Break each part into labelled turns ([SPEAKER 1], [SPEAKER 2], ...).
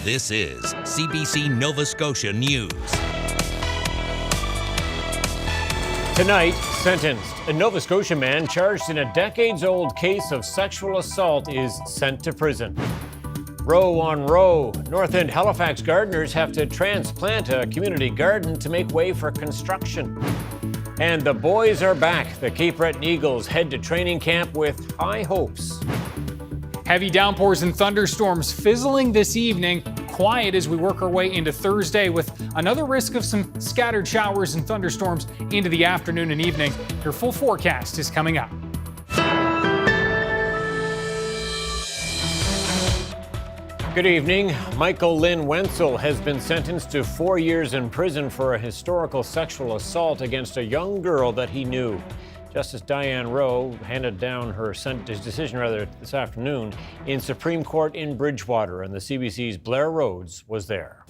[SPEAKER 1] This is CBC Nova Scotia News.
[SPEAKER 2] Tonight, sentenced. A Nova Scotia man charged in a decades-old case of sexual assault is sent to prison. Row on row, North End Halifax gardeners have to transplant a community garden to make way for construction. And the boys are back. The Cape Breton Eagles head to training camp with high hopes.
[SPEAKER 3] Heavy downpours and thunderstorms fizzling this evening. Quiet as we work our way into Thursday with another risk of some scattered showers and thunderstorms into the afternoon and evening. Your full forecast is coming up.
[SPEAKER 2] Good evening. Michael Lynn Wenzel has been sentenced to 4 years in prison for a historical sexual assault against a young girl that he knew. Justice Diane Rowe handed down her decision this afternoon in Supreme Court in Bridgewater, and the CBC's Blair Rhodes was there.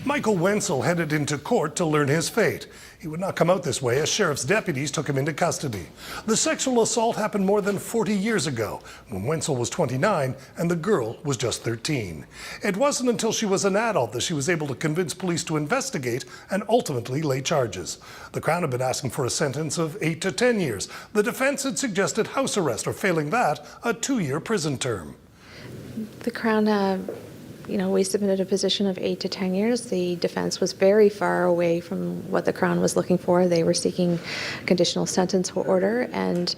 [SPEAKER 4] Michael Wenzel headed into court to learn his fate. He would not come out this way as sheriff's deputies took him into custody. The sexual assault happened more than 40 years ago when Wenzel was 29 and the girl was just 13. It wasn't until she was an adult that she was able to convince police to investigate and ultimately lay charges. The Crown had been asking for a sentence of 8 to 10 years. The defense had suggested house arrest, or failing that, a 2-year prison term.
[SPEAKER 5] The Crown we submitted a position of 8 to 10 years. The defense was very far away from what the Crown was looking for. They were seeking conditional sentence order, and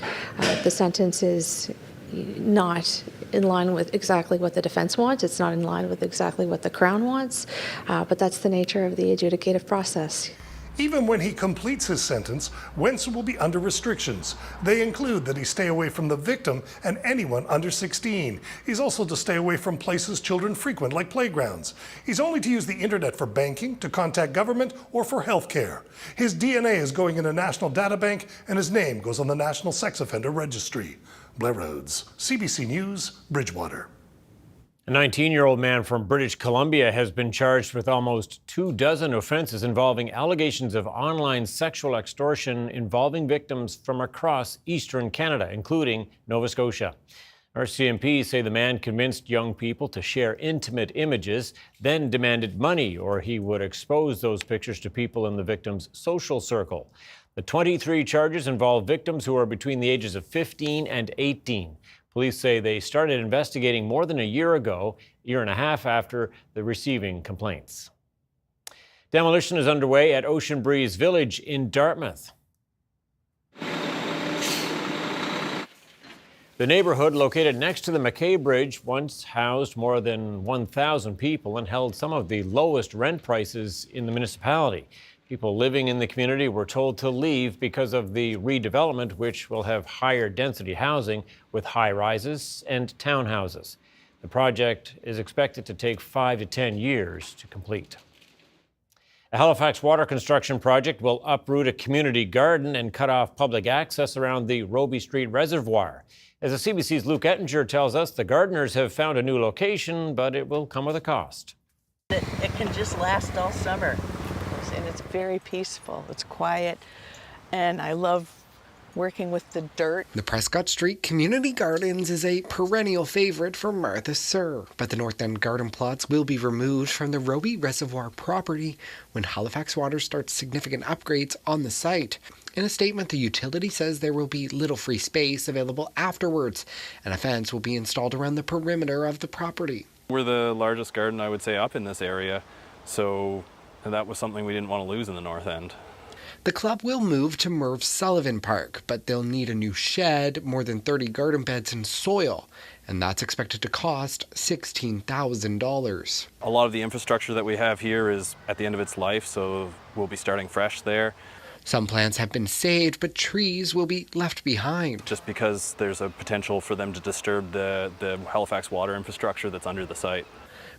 [SPEAKER 5] the sentence is not in line with exactly what the defense wants. It's not in line with exactly what the Crown wants, but that's the nature of the adjudicative process.
[SPEAKER 4] Even when he completes his sentence, Wenzel will be under restrictions. They include that he stay away from the victim and anyone under 16. He's also to stay away from places children frequent, like playgrounds. He's only to use the internet for banking, to contact government, or for health care. His DNA is going in a national data bank, and his name goes on the National Sex Offender Registry. Blair Rhodes, CBC News, Bridgewater.
[SPEAKER 2] A 19-year-old man from British Columbia has been charged with almost 24 offenses involving allegations of online sexual extortion involving victims from across eastern Canada, including Nova Scotia. RCMP say the man convinced young people to share intimate images, then demanded money or he would expose those pictures to people in the victim's social circle. The 23 charges involve victims who are between the ages of 15 and 18. Police say they started investigating more than a year and a half after the receiving complaints. Demolition is underway at Ocean Breeze Village in Dartmouth. The neighborhood, located next to the Mackay Bridge, once housed more than 1,000 people and held some of the lowest rent prices in the municipality. People living in the community were told to leave because of the redevelopment, which will have higher density housing with high rises and townhouses. The project is expected to take 5 to 10 years to complete. A Halifax water construction project will uproot a community garden and cut off public access around the Roby Street Reservoir. As the CBC's Luke Ettinger tells us, the gardeners have found a new location, but it will come with a cost.
[SPEAKER 6] It can just last all summer. And it's very peaceful, it's quiet, and I love working with the dirt.
[SPEAKER 7] The Prescott Street Community Gardens is a perennial favorite for Martha Sir, but the North End garden plots will be removed from the Roby Reservoir property when Halifax Water starts significant upgrades on the site. In a statement, the utility says there will be little free space available afterwards, and a fence will be installed around the perimeter of the property.
[SPEAKER 8] We're the largest garden, I would say, up in this area, so that was something we didn't want to lose in the North End.
[SPEAKER 7] The club will move to Merv Sullivan Park, but they'll need a new shed, more than 30 garden beds and soil, and that's expected to cost $16,000.
[SPEAKER 8] A lot of the infrastructure that we have here is at the end of its life, so we'll be starting fresh there.
[SPEAKER 7] Some plants have been saved, but trees will be left behind.
[SPEAKER 8] Just because there's a potential for them to disturb the Halifax water infrastructure that's under the site.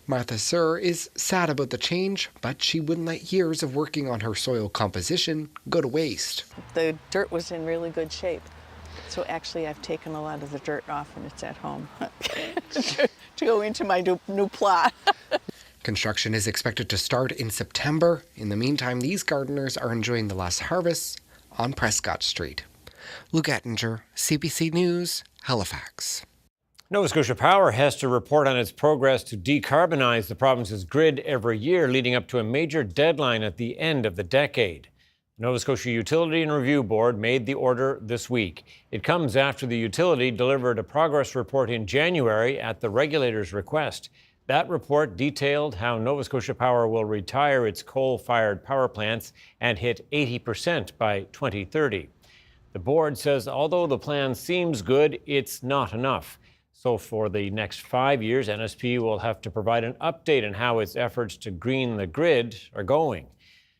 [SPEAKER 7] Martha Sir is sad about the change, but she wouldn't let years of working on her soil composition go to waste.
[SPEAKER 6] The dirt was in really good shape. So actually I've taken a lot of the dirt off and it's at home to go into my new plot.
[SPEAKER 7] Construction is expected to start in September. In the meantime, these gardeners are enjoying the last harvests on Prescott Street. Luke Ettinger, CBC News, Halifax.
[SPEAKER 2] Nova Scotia Power has to report on its progress to decarbonize the province's grid every year, leading up to a major deadline at the end of the decade. The Nova Scotia Utility and Review Board made the order this week. It comes after the utility delivered a progress report in January at the regulator's request. That report detailed how Nova Scotia Power will retire its coal-fired power plants and hit 80% by 2030. The board says although the plan seems good, it's not enough. So for the next 5 years, NSP will have to provide an update on how its efforts to green the grid are going.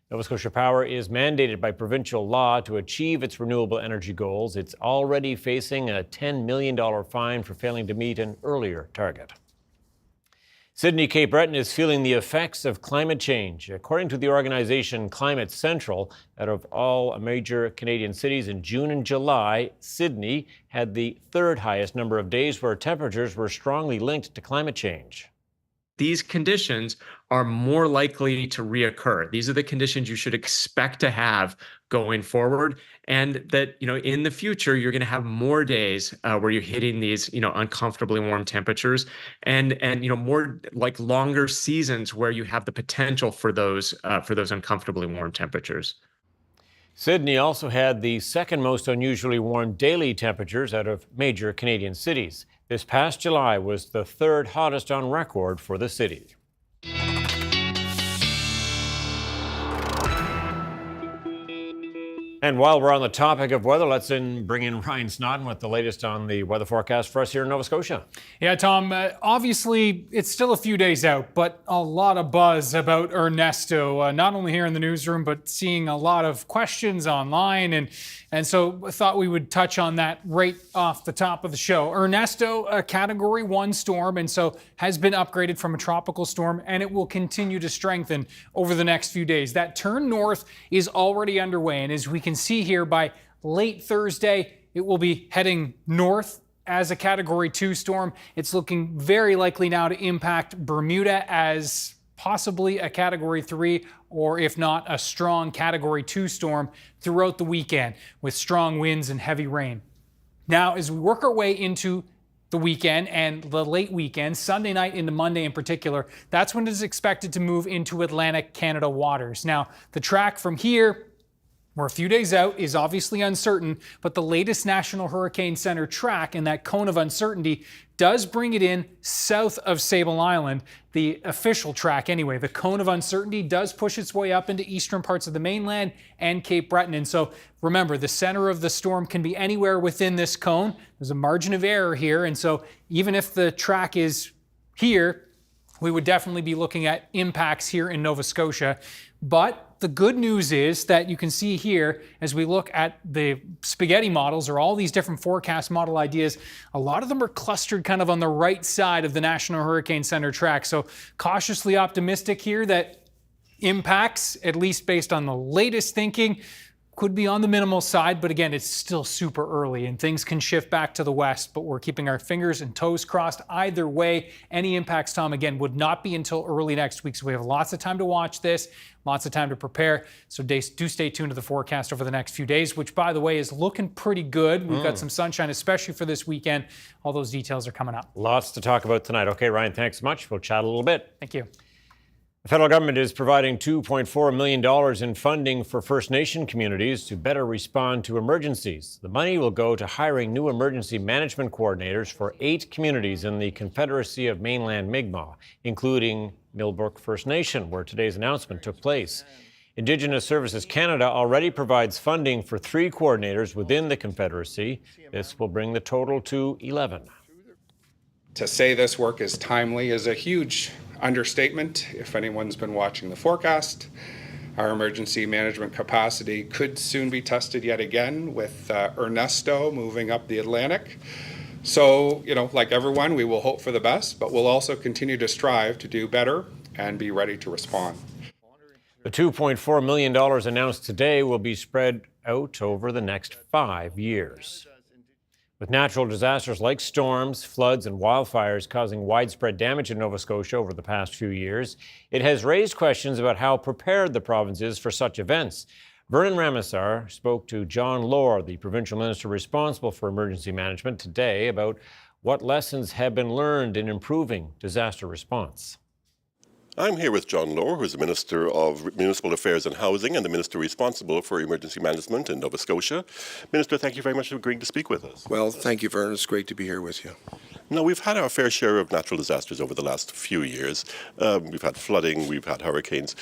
[SPEAKER 2] Nova Scotia Power is mandated by provincial law to achieve its renewable energy goals. It's already facing a $10 million fine for failing to meet an earlier target. Sydney Cape Breton is feeling the effects of climate change. According to the organization Climate Central, out of all major Canadian cities in June and July, Sydney had the third highest number of days where temperatures were strongly linked to climate change.
[SPEAKER 9] These conditions are more likely to reoccur. These are the conditions you should expect to have going forward, and that, in the future, you're going to have more days where you're hitting these, uncomfortably warm temperatures, and more like longer seasons where you have the potential for those uncomfortably warm temperatures.
[SPEAKER 2] Sydney also had the second most unusually warm daily temperatures out of major Canadian cities. This past July was the third hottest on record for the city. And while we're on the topic of weather, let's bring in Ryan Snoddon with the latest on the weather forecast for us here in Nova Scotia.
[SPEAKER 3] Yeah, Tom, obviously it's still a few days out, but a lot of buzz about Ernesto, not only here in the newsroom, but seeing a lot of questions online. And so I thought we would touch on that right off the top of the show. Ernesto, a Category 1 storm, and so has been upgraded from a tropical storm, and it will continue to strengthen over the next few days. That turn north is already underway, and as we can see here, by late Thursday, it will be heading north as a Category 2 storm. It's looking very likely now to impact Bermuda as possibly a Category 3, or if not, a strong Category 2 storm throughout the weekend with strong winds and heavy rain. Now, as we work our way into the weekend and the late weekend, Sunday night into Monday in particular, that's when it is expected to move into Atlantic Canada waters. Now, the track from here, we're a few days out, is obviously uncertain, but the latest National Hurricane Center track and that cone of uncertainty does bring it in south of Sable Island. The official track anyway, the cone of uncertainty does push its way up into eastern parts of the mainland and Cape Breton. And so remember, the center of the storm can be anywhere within this cone. There's a margin of error here. And so even if the track is here, we would definitely be looking at impacts here in Nova Scotia. But the good news is that you can see here, as we look at the spaghetti models or all these different forecast model ideas, a lot of them are clustered kind of on the right side of the National Hurricane Center track. So cautiously optimistic here that impacts, at least based on the latest thinking, could be on the minimal side, but again, it's still super early and things can shift back to the west, but we're keeping our fingers and toes crossed. Either way, any impacts, Tom, again, would not be until early next week. So we have lots of time to watch this, lots of time to prepare. So do stay tuned to the forecast over the next few days, which, by the way, is looking pretty good. We've got some sunshine, especially for this weekend. All those details are coming up.
[SPEAKER 2] Lots to talk about tonight. Okay, Ryan, thanks so much. We'll chat a little bit.
[SPEAKER 3] Thank you.
[SPEAKER 2] The federal government is providing $2.4 million in funding for First Nation communities to better respond to emergencies. The money will go to hiring new emergency management coordinators for 8 communities in the Confederacy of Mainland Mi'kmaq, including Millbrook First Nation, where today's announcement took place. Indigenous Services Canada already provides funding for 3 coordinators within the Confederacy. This will bring the total to 11.
[SPEAKER 10] To say this work is timely is a huge understatement. If anyone's been watching the forecast, our emergency management capacity could soon be tested yet again with Ernesto moving up the Atlantic. So, like everyone, we will hope for the best, but we'll also continue to strive to do better and be ready to respond.
[SPEAKER 2] The $2.4 million announced today will be spread out over the next 5 years. With natural disasters like storms, floods, and wildfires causing widespread damage in Nova Scotia over the past few years, it has raised questions about how prepared the province is for such events. Vernon Ramasar spoke to John Lohr, the provincial minister responsible for emergency management, today about What lessons have been learned in improving disaster response?
[SPEAKER 11] I'm here with John Lohr, who's the Minister of Municipal Affairs and Housing and the Minister responsible for emergency management in Nova Scotia. Minister, thank you very much for agreeing to speak with us.
[SPEAKER 12] Well, thank you, Vern. It's great to be here with you.
[SPEAKER 11] Now, we've had our fair share of natural disasters over the last few years. We've had flooding, we've had hurricanes.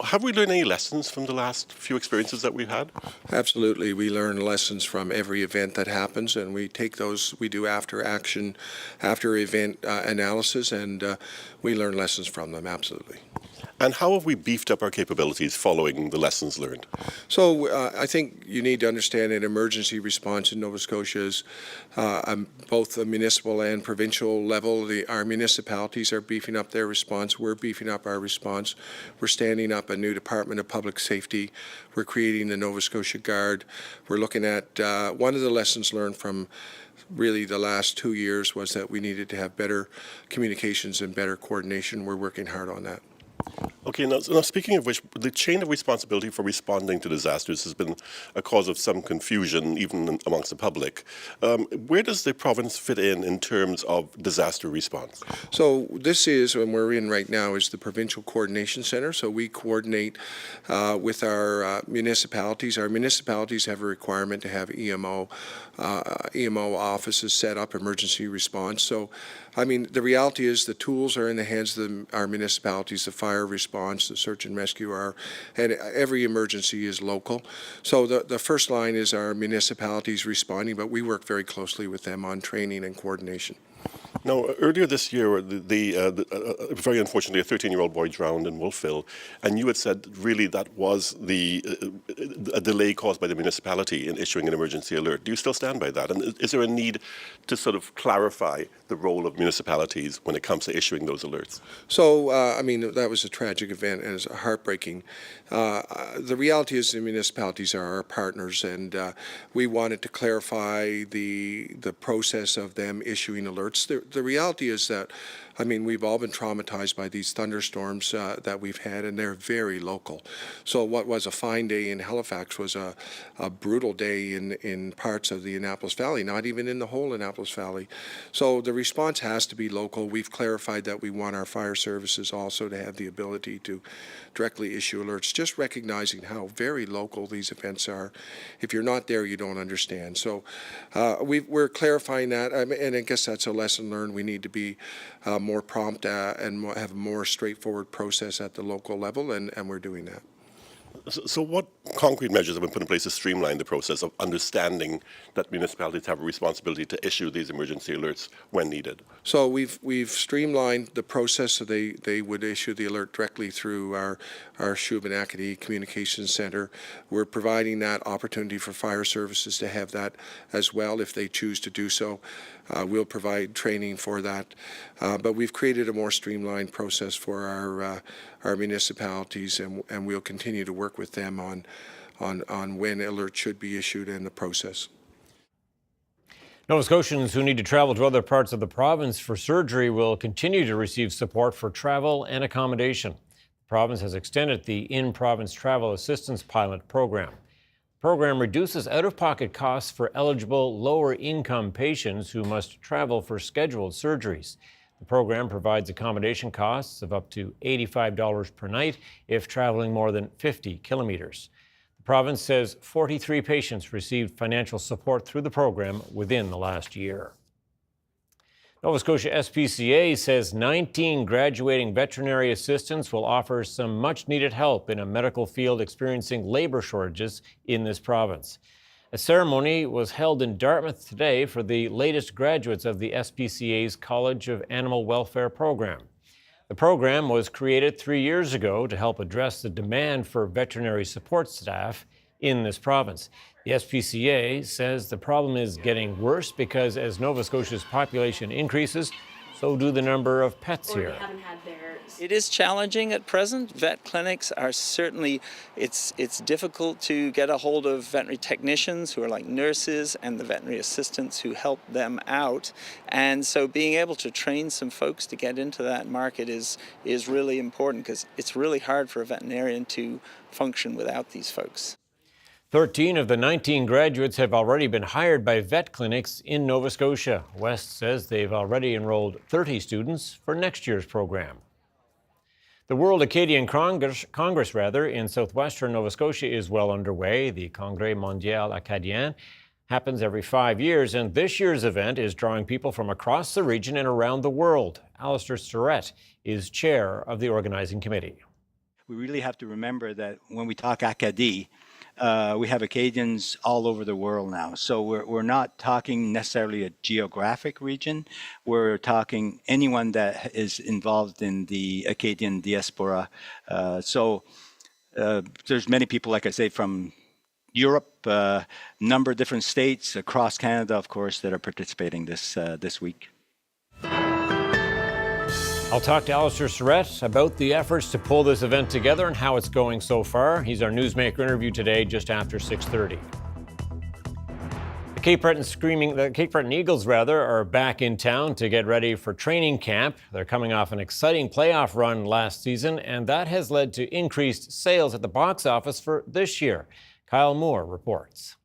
[SPEAKER 11] Have we learned any lessons from the last few experiences that we've had?
[SPEAKER 12] Absolutely. We learn lessons from every event that happens, and we take those, we do after action, after event analysis, and we learn lessons from them, absolutely.
[SPEAKER 11] And how have we beefed up our capabilities following the lessons learned?
[SPEAKER 12] So I think you need to understand that emergency response in Nova Scotia is both the municipal and provincial level. Our municipalities are beefing up their response. We're beefing up our response. We're standing up a new Department of Public Safety. We're creating the Nova Scotia Guard. We're looking at one of the lessons learned from really the last 2 years was that we needed to have better communications and better coordination. We're working hard on that.
[SPEAKER 11] Okay, now speaking of which, the chain of responsibility for responding to disasters has been a cause of some confusion, even amongst the public. Where does the province fit in terms of disaster response?
[SPEAKER 12] So this is, and we're in right now, is the Provincial Coordination Centre. So we coordinate with our municipalities. Our municipalities have a requirement to have EMO offices set up, emergency response. So, I mean, the reality is the tools are in the hands of our municipalities, the fire response, the search and rescue and every emergency is local. So the first line is our municipalities responding, but we work very closely with them on training and coordination.
[SPEAKER 11] Now, earlier this year, very unfortunately, a 13-year-old boy drowned in Wolfville, and you had said really that was a delay caused by the municipality in issuing an emergency alert. Do you still stand by that? And is there a need to sort of clarify the role of municipalities when it comes to issuing those alerts?
[SPEAKER 12] So, I mean, that was a tragic event and it's heartbreaking. The reality is the municipalities are our partners, and we wanted to clarify the process of them issuing alerts. The reality is that, I mean, we've all been traumatized by these thunderstorms that we've had, and they're very local. So what was a fine day in Halifax was a brutal day in parts of the Annapolis Valley, not even in the whole Annapolis Valley. So the response has to be local. We've clarified that we want our fire services also to have the ability to directly issue alerts, just recognizing how very local these events are. If you're not there, you don't understand. So we're clarifying that, and I guess that's a lesson learned. We need to be more prompt and have a more straightforward process at the local level, and we're doing that.
[SPEAKER 11] So what concrete measures have been put in place to streamline the process of understanding that municipalities have a responsibility to issue these emergency alerts when needed?
[SPEAKER 12] So we've streamlined the process so they would issue the alert directly through our Acadian Communications Centre. We're providing that opportunity for fire services to have that as well if they choose to do so. We'll provide training for that, but we've created a more streamlined process for our municipalities, and we'll continue to work with them on when alerts should be issued and the process.
[SPEAKER 2] Nova Scotians who need to travel to other parts of the province for surgery will continue to receive support for travel and accommodation. The province has extended the in-province travel assistance pilot program. The program reduces out-of-pocket costs for eligible lower-income patients who must travel for scheduled surgeries. The program provides accommodation costs of up to $85 per night if traveling more than 50 kilometers. The province says 43 patients received financial support through the program within the last year. Nova Scotia SPCA says 19 graduating veterinary assistants will offer some much-needed help in a medical field experiencing labor shortages in this province. A ceremony was held in Dartmouth today for the latest graduates of the SPCA's College of Animal Welfare program. The program was created 3 years ago to help address the demand for veterinary support staff in this province. The SPCA says the problem is getting worse because as Nova Scotia's population increases, so do the number of pets here.
[SPEAKER 13] It is challenging at present. Vet clinics are certainly, it's difficult to get a hold of veterinary technicians who are like nurses and the veterinary assistants who help them out. And so being able to train some folks to get into that market is really important because it's really hard for a veterinarian to function without these folks.
[SPEAKER 2] 13 of the 19 graduates have already been hired by vet clinics in Nova Scotia. West says they've already enrolled 30 students for next year's program. The World Acadian Congress in southwestern Nova Scotia is well underway. The Congrès Mondial Acadien happens every 5 years, and this year's event is drawing people from across the region and around the world. Alistair Surrett is chair of the organizing committee.
[SPEAKER 14] We really have to remember that when we talk Acadie, we have Acadians all over the world now. So we're not talking necessarily a geographic region. We're talking anyone that is involved in the Acadian diaspora. There's many people, like I say, from Europe, a number of different states across Canada, of course, that are participating this week.
[SPEAKER 2] I'll talk to Alistair Surrett about the efforts to pull this event together and how it's going so far. He's our Newsmaker interview today just after 6:30. The Cape Breton Eagles are back in town to get ready for training camp. They're coming off an exciting playoff run last season, and that has led to increased sales at the box office for this year. Kyle Moore reports.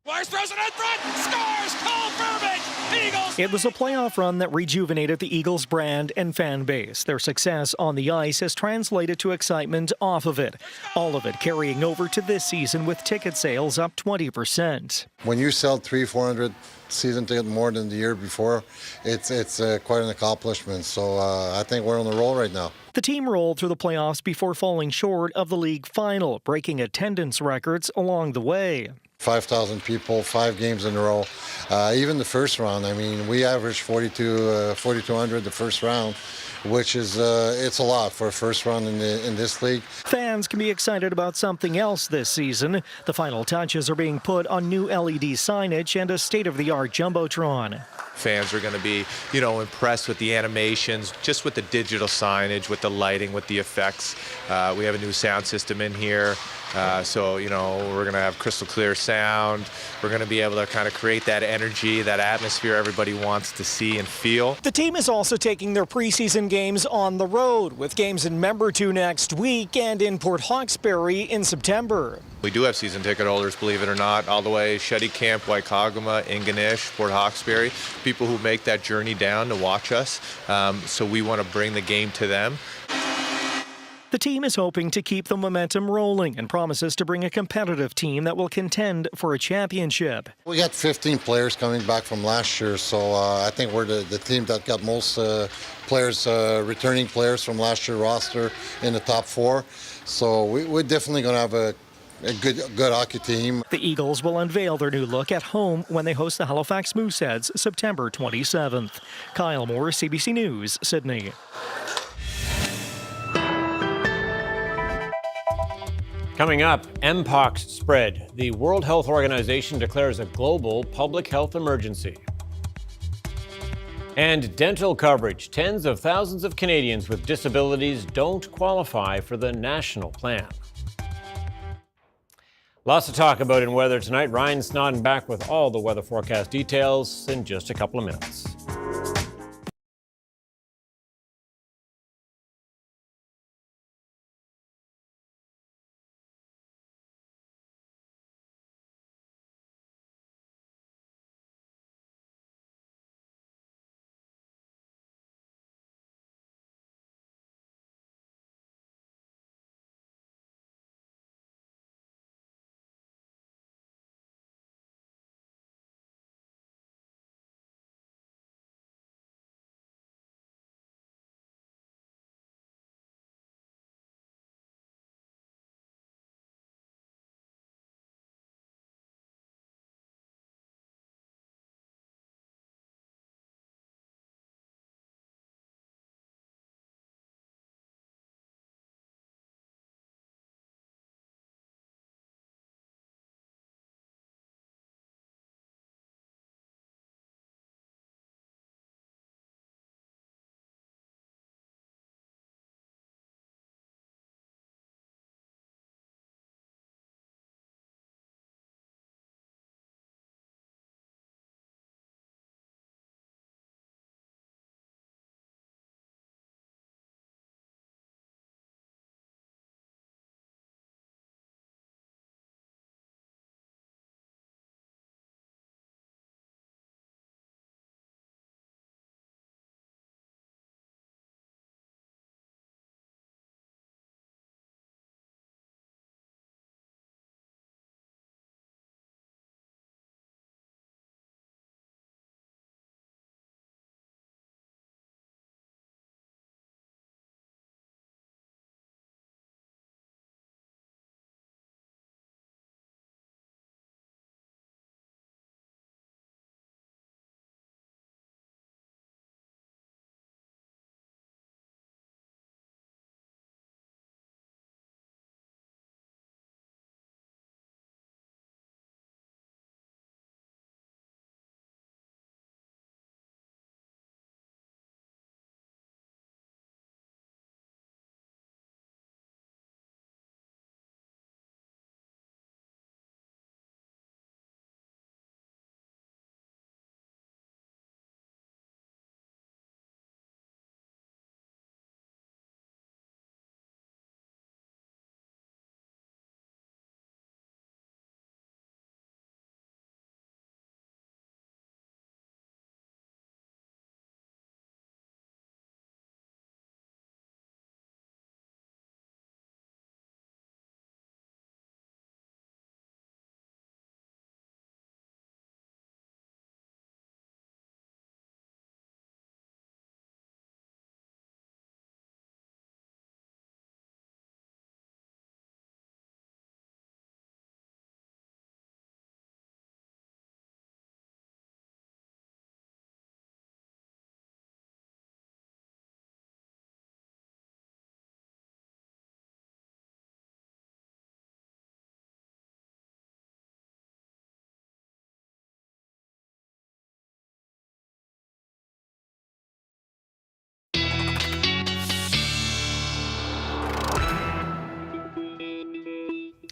[SPEAKER 15] Wires throws it in front, scores, Cole Burbank, Eagles.
[SPEAKER 16] It was a playoff run that rejuvenated the Eagles brand and fan base. Their success on the ice has translated to excitement off of it. All of it carrying over to this season with ticket sales up 20%.
[SPEAKER 17] When you sell 300-400 season tickets more than the year before, it's quite an accomplishment. So I think we're on the roll right now.
[SPEAKER 16] The team rolled through the playoffs before falling short of the league final, breaking attendance records along the way.
[SPEAKER 17] 5,000 people, 5 games in a row. Even the first round, I mean, we averaged 4,200 the first round, which is it's a lot for a first round in this league.
[SPEAKER 16] Fans can be excited about something else this season. The final touches are being put on new LED signage and a state-of-the-art jumbotron.
[SPEAKER 18] Fans are going to be, impressed with the animations, just with the digital signage, with the lighting, with the effects. We have a new sound system in here. So, we're going to have crystal clear sound. We're going to be able to kind of create that energy, that atmosphere everybody wants to see and feel.
[SPEAKER 16] The team is also taking their preseason games on the road, with games in Membertou next week and in Port Hawkesbury in September.
[SPEAKER 18] We do have season ticket holders, believe it or not, all the way Shetty Camp, Waikagama, Ingonish, Port Hawkesbury, people who make that journey down to watch us. So we want to bring the game to them.
[SPEAKER 16] The team is hoping to keep the momentum rolling and promises to bring a competitive team that will contend for a championship.
[SPEAKER 17] We got 15 players coming back from last year, so I think we're the team that got most players, returning players from last year's roster in the top 4. So we're definitely going to have a good hockey team.
[SPEAKER 16] The Eagles will unveil their new look at home when they host the Halifax Mooseheads September 27th. Kyle Moore, CBC News, Sydney.
[SPEAKER 2] Coming up, Mpox spread. The World Health Organization declares a global public health emergency. And dental coverage. Tens of thousands of Canadians with disabilities don't qualify for the national plan. Lots to talk about in weather tonight. Ryan Snoddon back with all the weather forecast details in just a couple of minutes.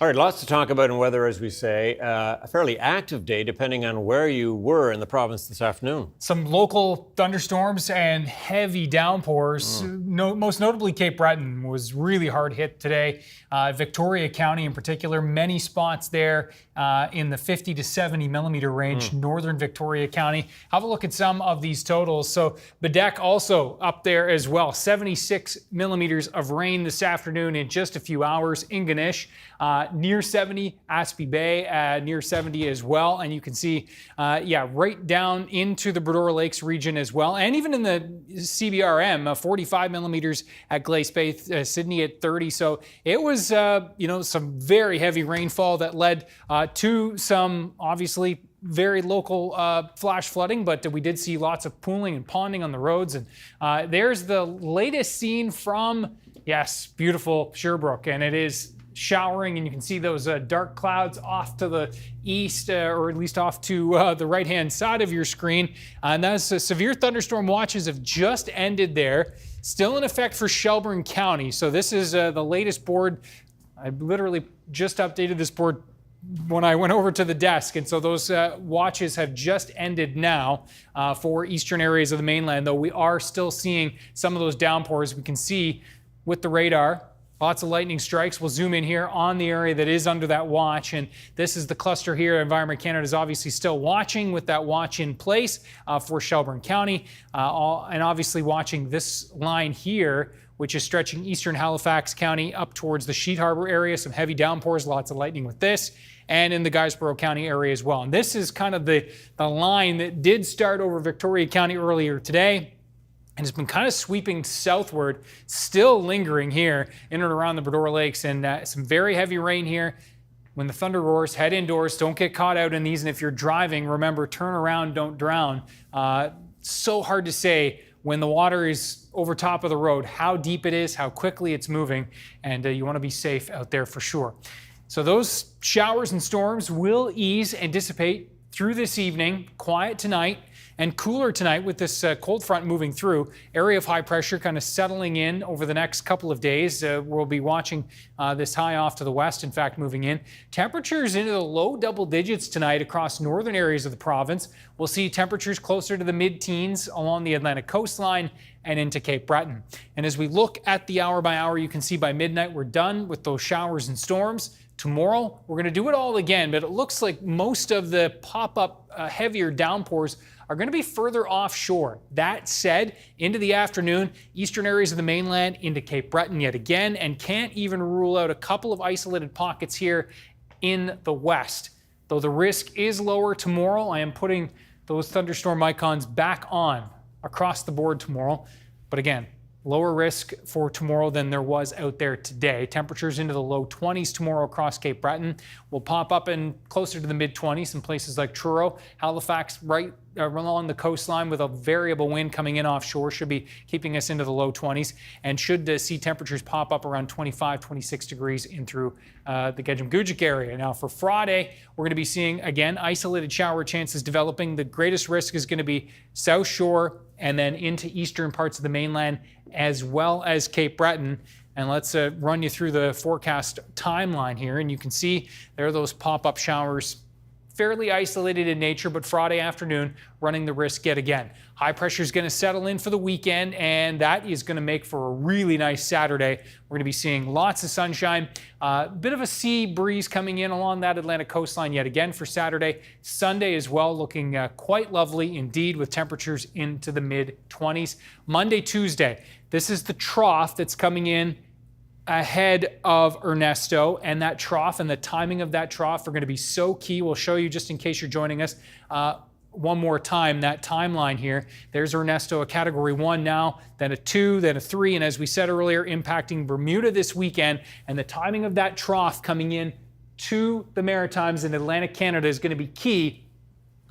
[SPEAKER 2] All right, lots to talk about in weather, as we say. A fairly active day, depending on where you were in the province this afternoon.
[SPEAKER 3] Some local thunderstorms and heavy downpours. Most notably, Cape Breton was really hard hit today. Victoria County in particular, many spots there in the 50 to 70 millimeter range, northern Victoria County. Have a look at some of these totals. So Bedeque also up there as well. 76 millimeters of rain this afternoon in just a few hours. In Ganesh, near 70, Aspy Bay, near 70 as well. And you can see, right down into the Bredor Lakes region as well. And even in the CBRM, 45 millimeters at Glace Bay, Sydney at 30. So it was, some very heavy rainfall that led to some, obviously, very local flash flooding, but we did see lots of pooling and ponding on the roads. And there's the latest scene from, yes, beautiful Sherbrooke. And it is showering, and you can see those dark clouds off to the east, or at least off to the right-hand side of your screen. And that's severe thunderstorm watches have just ended there. Still in effect for Shelburne County. So this is the latest board. I literally just updated this board when I went over to the desk. And so those watches have just ended now for eastern areas of the mainland, though we are still seeing some of those downpours. We can see with the radar, lots of lightning strikes. We'll zoom in here on the area that is under that watch. And this is the cluster here. Environment Canada is obviously still watching with that watch in place for Shelburne County. And obviously watching this line here, which is stretching eastern Halifax County up towards the Sheet Harbour area. Some heavy downpours, lots of lightning with this. And in the Guysborough County area as well. And this is kind of the line that did start over Victoria County earlier today, and has been kind of sweeping southward, still lingering here in and around the Bredor Lakes. And some very heavy rain here. When the thunder roars, head indoors. Don't get caught out in these. And if you're driving, remember, turn around, don't drown. So hard to say when the water is over top of the road, how deep it is, how quickly it's moving. And you want to be safe out there for sure. So those showers and storms will ease and dissipate through this evening. Quiet tonight and cooler tonight with this cold front moving through. Area of high pressure kind of settling in over the next couple of days. We'll be watching this high off to the west, in fact, moving in. Temperatures into the low double digits tonight across northern areas of the province. We'll see temperatures closer to the mid-teens along the Atlantic coastline and into Cape Breton. And as we look at the hour by hour, you can see by midnight we're done with those showers and storms. Tomorrow, we're going to do it all again, but it looks like most of the pop-up heavier downpours are going to be further offshore. That said, into the afternoon, eastern areas of the mainland into Cape Breton yet again, and can't even rule out a couple of isolated pockets here in the west. Though the risk is lower tomorrow, I am putting those thunderstorm icons back on across the board tomorrow. But again, lower risk for tomorrow than there was out there today. Temperatures into the low 20s tomorrow across Cape Breton. Will pop up in closer to the mid-20s in places like Truro. Halifax right along the coastline with a variable wind coming in offshore should be keeping us into the low 20s, and should see temperatures pop up around 25, 26 degrees in through the Gedjim-Gujik area. Now for Friday, we're going to be seeing, again, isolated shower chances developing. The greatest risk is going to be South Shore and then into eastern parts of the mainland, as well as Cape Breton. And let's run you through the forecast timeline here. And you can see there are those pop-up showers, fairly isolated in nature, but Friday afternoon running the risk yet again. High pressure is going to settle in for the weekend, and that is going to make for a really nice Saturday. We're going to be seeing lots of sunshine, a bit of a sea breeze coming in along that Atlantic coastline yet again for Saturday. Sunday as well, looking quite lovely indeed, with temperatures into the mid-20s. Monday, Tuesday, this is the trough that's coming in ahead of Ernesto, and that trough and the timing of that trough are going to be so key. We'll show you, just in case you're joining us, one more time, that timeline here. There's Ernesto, a category 1 now, then a 2, then a 3, and as we said earlier, impacting Bermuda this weekend, and the timing of that trough coming in to the Maritimes and Atlantic Canada is going to be key.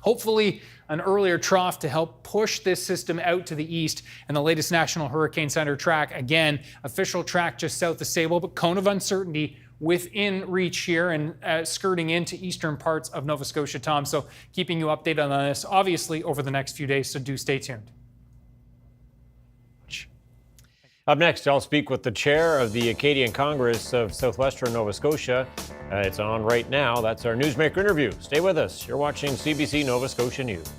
[SPEAKER 3] Hopefully an earlier trough to help push this system out to the east. And the latest National Hurricane Center track, again, official track just south of Sable, but cone of uncertainty within reach here and skirting into eastern parts of Nova Scotia, Tom. So keeping you updated on this, obviously, over the next few days, so do stay tuned.
[SPEAKER 2] Up next, I'll speak with the chair of the Acadian Congress of Southwestern Nova Scotia. It's on right now. That's our Newsmaker interview. Stay with us. You're watching CBC Nova Scotia News.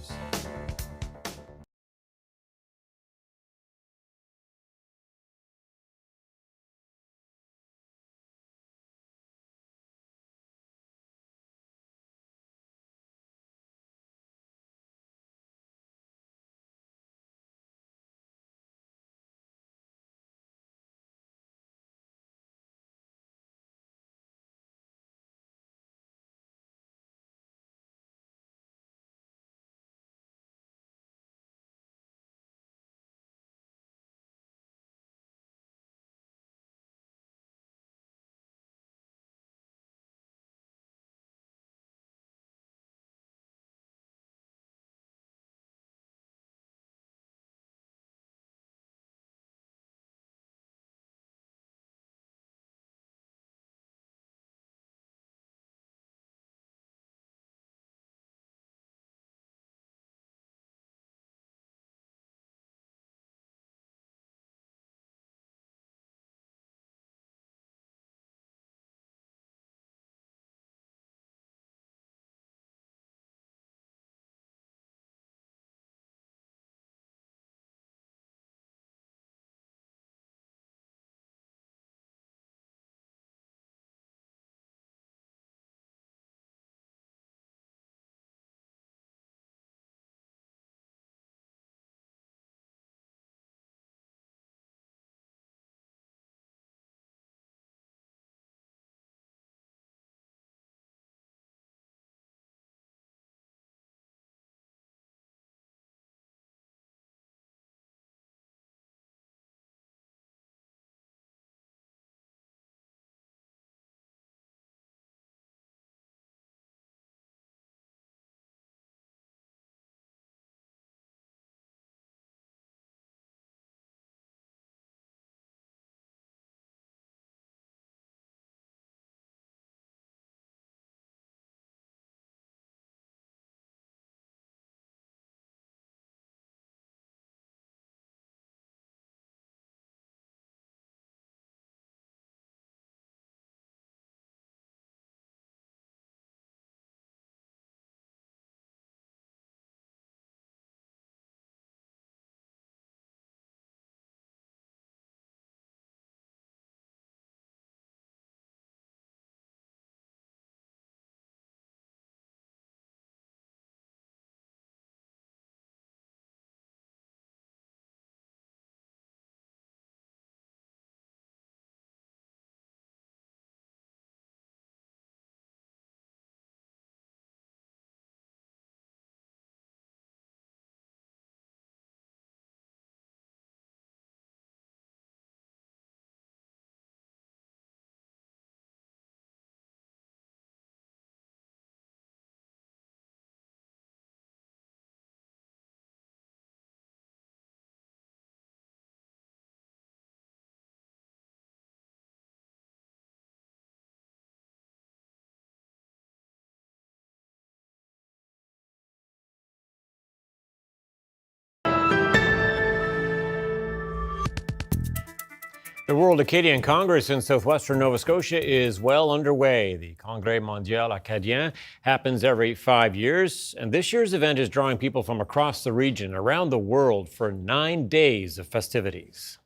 [SPEAKER 2] The World Acadian Congress in southwestern Nova Scotia is well underway. The Congrès Mondial Acadien happens every 5 years, and this year's event is drawing people from across the region, around the world, for 9 days of festivities.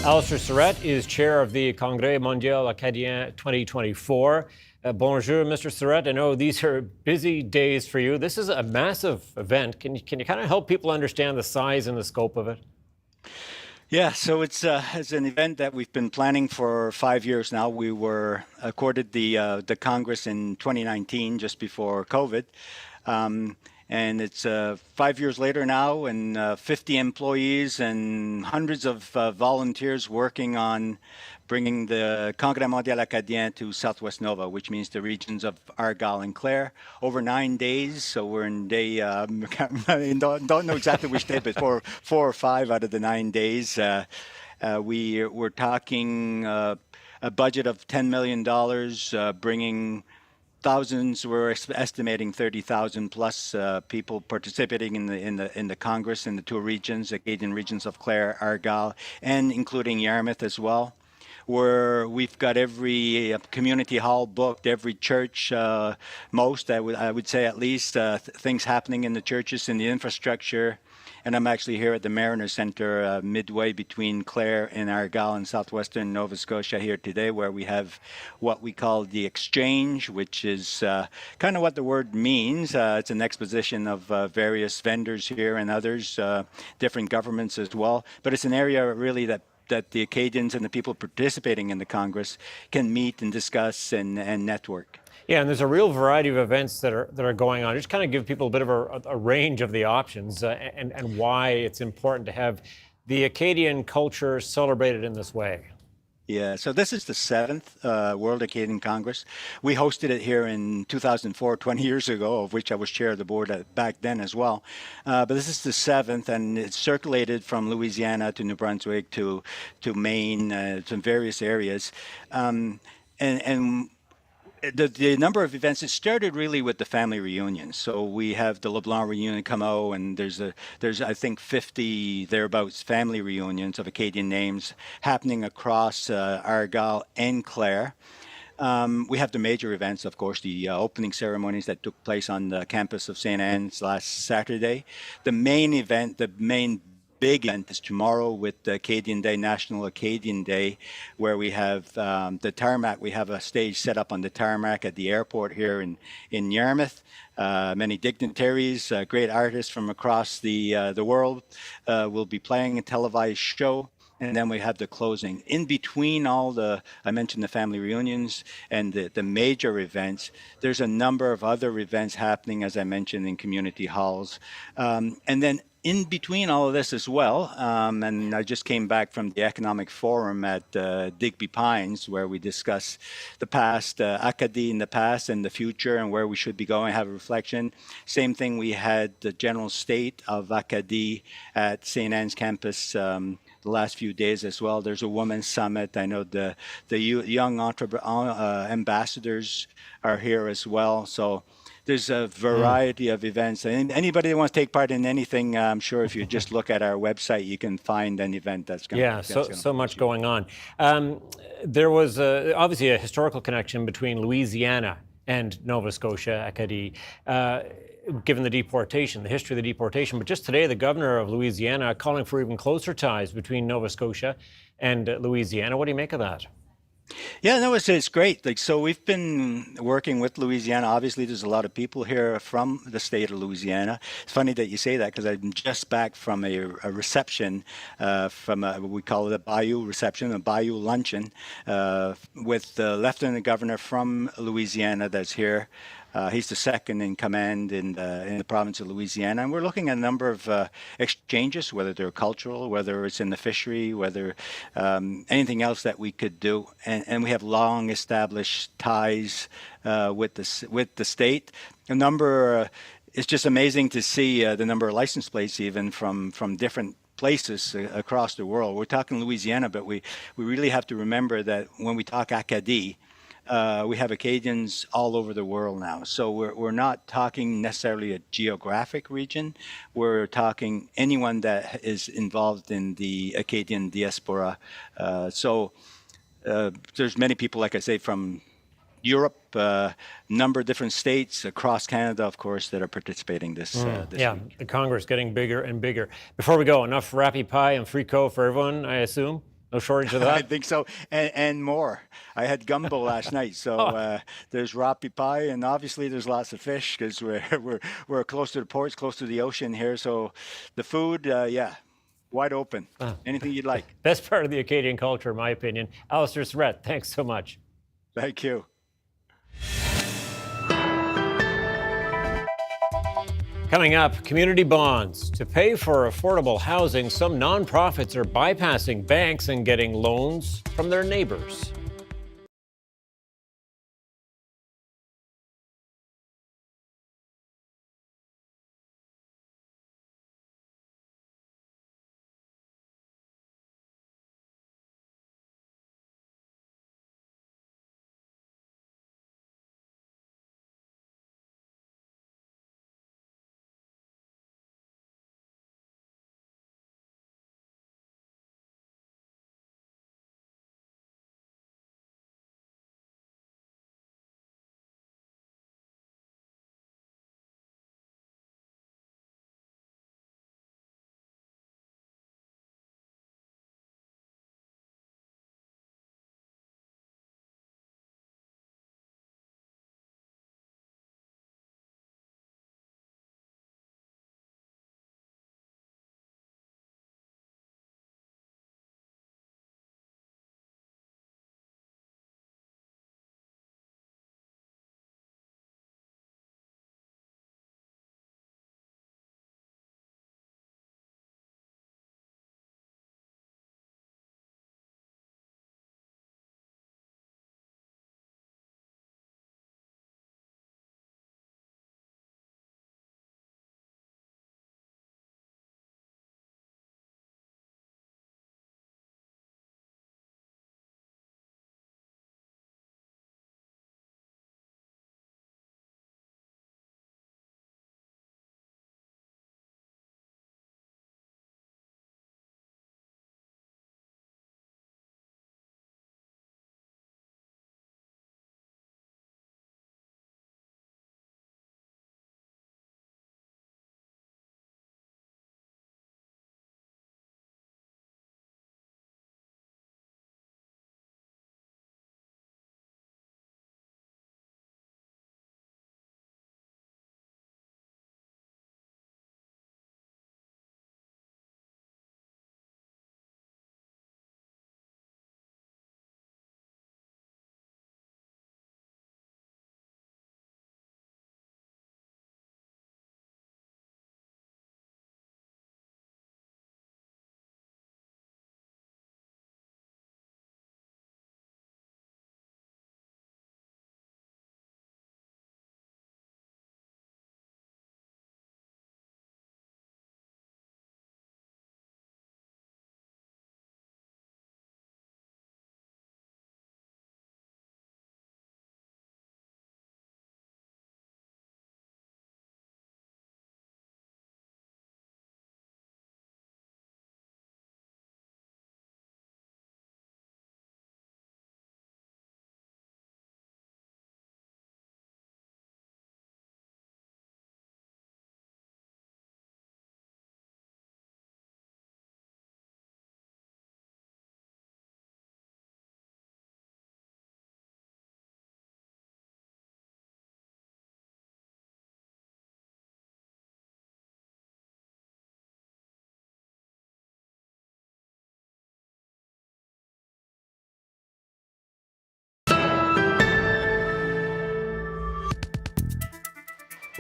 [SPEAKER 2] Alistair Surratt is chair of the Congrès Mondial Acadien 2024. Bonjour, Mr. Surratt. I know these are busy days for you. This is a massive event. Can you kind of help people understand the size and the scope of it?
[SPEAKER 14] Yeah, so it's an event that we've been planning for 5 years now. We were accorded the Congress in 2019, just before COVID. And it's 5 years later now, and 50 employees and hundreds of volunteers working on bringing the Congrès Mondial Acadien to Southwest Nova, which means the regions of Argyle and Clare, over 9 days. So we're in day, don't know exactly which day, but four or five out of the 9 days. We're talking a budget of $10 million, bringing thousands. We're estimating 30,000 plus people participating in the Congress in the two regions, Acadian regions of Clare, Argyll, and including Yarmouth as well, where we've got every community hall booked, every church, most, I would say at least, things happening in the churches, in the infrastructure. And I'm actually here at the Mariner Centre, midway between Clare and Argyll in southwestern Nova Scotia here today, where we have what we call the Exchange, which is kind of what the word means. It's an exposition of various vendors here and others, different governments as well. But it's an area really that the Acadians and the people participating in the Congress can meet and discuss and network.
[SPEAKER 2] Yeah, and there's a real variety of events that are going on. Just kind of give people a bit of a range of the options and why it's important to have the Acadian culture celebrated in this way.
[SPEAKER 14] Yeah, so this is the 7th World Acadian Congress. We hosted it here in 2004, 20 years ago, of which I was chair of the board back then as well. But this is the 7th, and it's circulated from Louisiana to New Brunswick to Maine, to various areas. The number of events, it started really with the family reunions. So we have the LeBlanc reunion come out, and there's I think 50 thereabouts family reunions of Acadian names happening across Argyll and Clare. We have the major events, of course, the opening ceremonies that took place on the campus of St. Anne's last Saturday. The main event, the main big event is tomorrow with the Acadian Day, National Acadian Day, where we have the tarmac. We have a stage set up on the tarmac at the airport here in Yarmouth. Many dignitaries, great artists from across the world will be playing a televised show. And then we have the closing. In between all I mentioned the family reunions and the major events, there's a number of other events happening, as I mentioned, in community halls. And then in between all of this as well, and I just came back from the Economic Forum at Digby Pines, where we discuss the past, Acadie in the past and the future and where we should be going, have a reflection. Same thing, we had the general state of Acadie at St. Anne's campus the last few days as well. There's a women's summit. I know the young ambassadors are here as well. So there's a variety of events. And anybody that wants to take part in anything, I'm sure if you just look at our website, you can find an event that's going to...
[SPEAKER 2] Yeah, so much going on. There was obviously a historical connection between Louisiana and Nova Scotia, Acadie, given the deportation, the history of the deportation. But just today, the governor of Louisiana calling for even closer ties between Nova Scotia and Louisiana. What do you make of that?
[SPEAKER 14] Yeah, no, it's great. So we've been working with Louisiana. Obviously, there's a lot of people here from the state of Louisiana. It's funny that you say that because I'm just back from a reception we call it a Bayou reception, a Bayou luncheon, with the Lieutenant Governor from Louisiana that's here. He's the second in command in the province of Louisiana. And we're looking at a number of exchanges, whether they're cultural, whether it's in the fishery, whether anything else that we could do. And we have long established ties with the state. A number, it's just amazing to see the number of license plates even from different places across the world. We're talking Louisiana, but we really have to remember that when we talk Acadie, we have Acadians all over the world now. So we're not talking necessarily a geographic region. We're talking anyone that is involved in the Acadian diaspora. So there's many people, like I say, from Europe, number of different states across Canada, of course, that are participating this week.
[SPEAKER 2] The Congress getting bigger and bigger. Before we go, enough Rappy Pie and Frico for everyone, I assume? No shortage of that?
[SPEAKER 14] I think so, and more. I had gumbo last night, so there's Rappy Pie, and obviously there's lots of fish because we're close to the ports, close to the ocean here. So the food, wide open. Anything you'd like.
[SPEAKER 2] Best part of the Acadian culture, in my opinion. Alistair Surratt, thanks so much.
[SPEAKER 14] Thank you.
[SPEAKER 2] Coming up, community bonds. To pay for affordable housing, some nonprofits are bypassing banks and getting loans from their neighbors.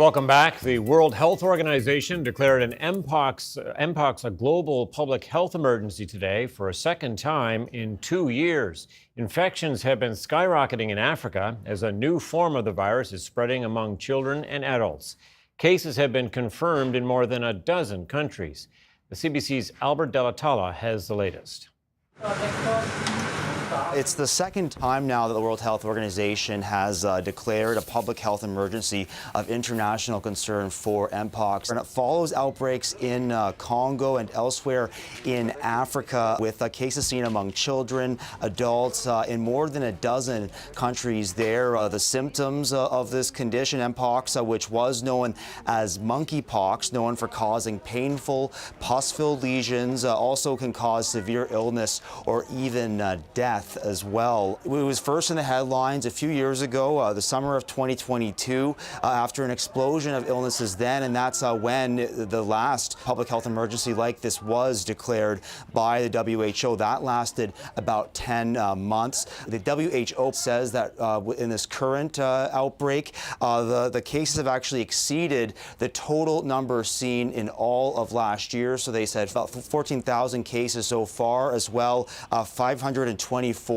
[SPEAKER 2] Welcome back. The World Health Organization declared an Mpox a global public health emergency today for a second time in 2 years. Infections have been skyrocketing in Africa as a new form of the virus is spreading among children and adults. Cases have been confirmed in more than a dozen countries. The CBC's Albert Delatala has the latest.
[SPEAKER 19] It's the second time now that the World Health Organization has declared a public health emergency of international concern for Mpox. And it follows outbreaks in Congo and elsewhere in Africa, with cases seen among children, adults, in more than a dozen countries there. The symptoms of this condition, Mpox, which was known as monkeypox, known for causing painful, pus-filled lesions, also can cause severe illness or even death as well. It was first in the headlines a few years ago, the summer of 2022, after an explosion of illnesses then, and that's when the last public health emergency like this was declared by the WHO. That lasted about 10 months. The WHO says that in this current outbreak, the cases have actually exceeded the total number seen in all of last year. So they said about 14,000 cases so far as well, 524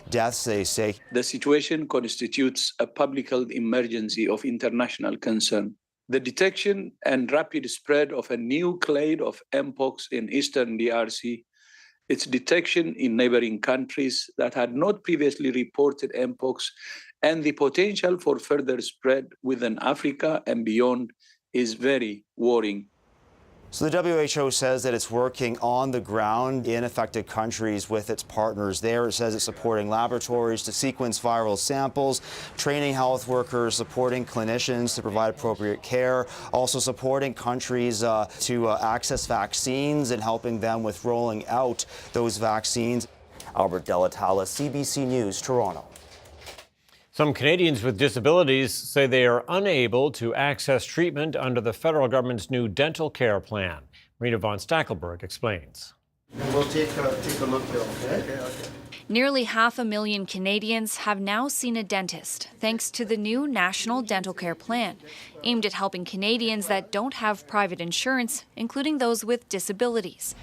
[SPEAKER 19] deaths, they say.
[SPEAKER 20] The situation constitutes a public health emergency of international concern. The detection and rapid spread of a new clade of Mpox in eastern DRC, its detection in neighboring countries that had not previously reported Mpox, and the potential for further spread within Africa and beyond is very worrying.
[SPEAKER 19] So the WHO says that it's working on the ground in affected countries with its partners there. It says it's supporting laboratories to sequence viral samples, training health workers, supporting clinicians to provide appropriate care, also supporting countries to access vaccines and helping them with rolling out those vaccines. Albert Delatala, CBC News, Toronto.
[SPEAKER 2] Some Canadians with disabilities say they are unable to access treatment under the federal government's new dental care plan. Rita von Stackelberg explains.
[SPEAKER 21] We'll take a look, Bill. Okay?
[SPEAKER 22] Nearly 500,000 Canadians have now seen a dentist thanks to the new National Dental Care Plan, aimed at helping Canadians that don't have private insurance, including those with disabilities.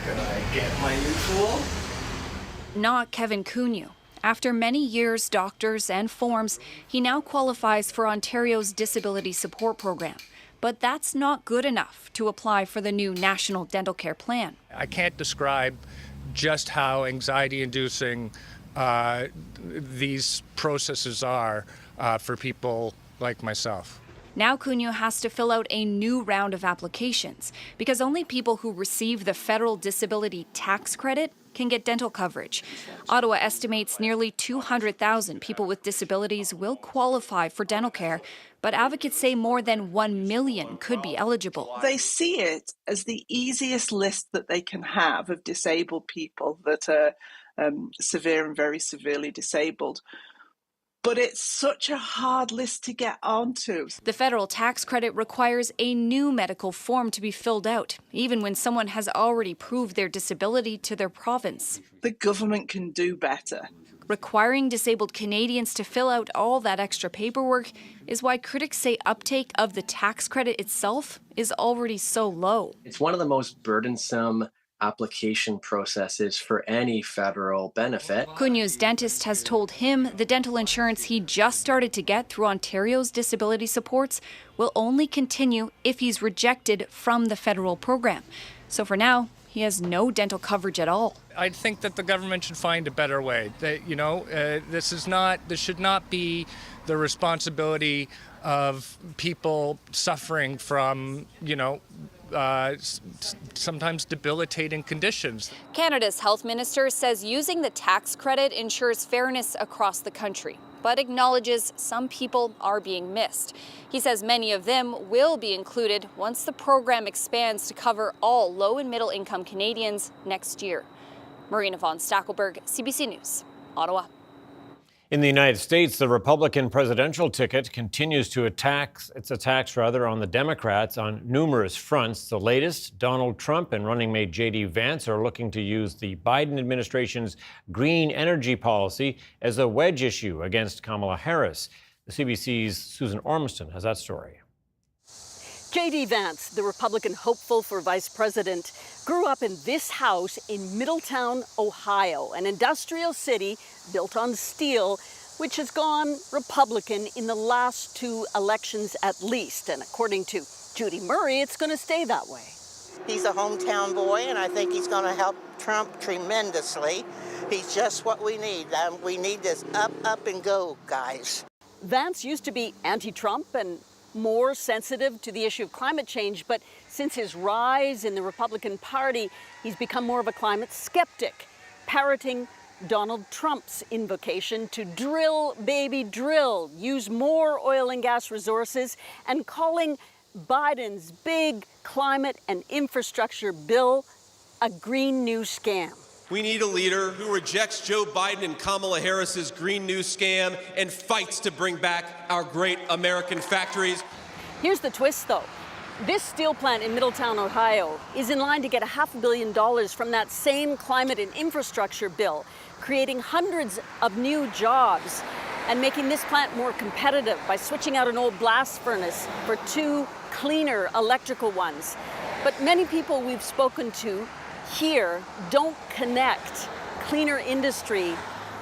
[SPEAKER 21] Can I get my new tool?
[SPEAKER 22] Not Kevin Cunyu. After many years, doctors, and forms, he now qualifies for Ontario's Disability Support Program. But that's not good enough to apply for the new National Dental Care Plan.
[SPEAKER 23] I can't describe just how anxiety-inducing these processes are for people like myself.
[SPEAKER 22] Now Cunyu has to fill out a new round of applications because only people who receive the federal disability tax credit can get dental coverage. Ottawa estimates nearly 200,000 people with disabilities will qualify for dental care, but advocates say more than 1 million could be eligible.
[SPEAKER 24] They see it as the easiest list that they can have of disabled people that are severe and very severely disabled. But it's such a hard list to get onto.
[SPEAKER 22] The federal tax credit requires a new medical form to be filled out, even when someone has already proved their disability to their province.
[SPEAKER 24] The government can do better.
[SPEAKER 22] Requiring disabled Canadians to fill out all that extra paperwork is why critics say uptake of the tax credit itself is already so low.
[SPEAKER 25] It's one of the most burdensome application processes for any federal benefit.
[SPEAKER 22] Cunyu's dentist has told him the dental insurance he just started to get through Ontario's disability supports will only continue if he's rejected from the federal program. So for now, he has no dental coverage at all.
[SPEAKER 23] I think that the government should find a better way. That, this should not be the responsibility of people suffering from, sometimes debilitating conditions.
[SPEAKER 22] Canada's health minister says using the tax credit ensures fairness across the country, but acknowledges some people are being missed. He says many of them will be included once the program expands to cover all low and middle income Canadians next year. Marina von Stackelberg, CBC News, Ottawa.
[SPEAKER 2] In the United States, the Republican presidential ticket continues to attacks on the Democrats on numerous fronts. The latest, Donald Trump and running mate J.D. Vance are looking to use the Biden administration's green energy policy as a wedge issue against Kamala Harris. The CBC's Susan Ormiston has that story.
[SPEAKER 1] J.D. Vance, the Republican hopeful for vice president, grew up in this house in Middletown, Ohio, an industrial city built on steel, which has gone Republican in the last 2 elections at least. And according to Judy Murray, it's going to stay that way.
[SPEAKER 4] He's a hometown boy, and I think he's going to help Trump tremendously. He's just what we need. We need this up, and go, guys.
[SPEAKER 1] Vance used to be anti-Trump and more sensitive to the issue of climate change, but since his rise in the Republican Party, he's become more of a climate skeptic, parroting Donald Trump's invocation to drill, baby, drill, use more oil and gas resources, and calling Biden's big climate and infrastructure bill a Green New Scam.
[SPEAKER 5] We need a leader who rejects Joe Biden and Kamala Harris's Green New Scam and fights to bring back our great American factories.
[SPEAKER 1] Here's the twist, though. This steel plant in Middletown, Ohio, is in line to get $500 million from that same climate and infrastructure bill, creating hundreds of new jobs and making this plant more competitive by switching out an old blast furnace for 2 cleaner electrical ones. But many people we've spoken to here don't connect cleaner industry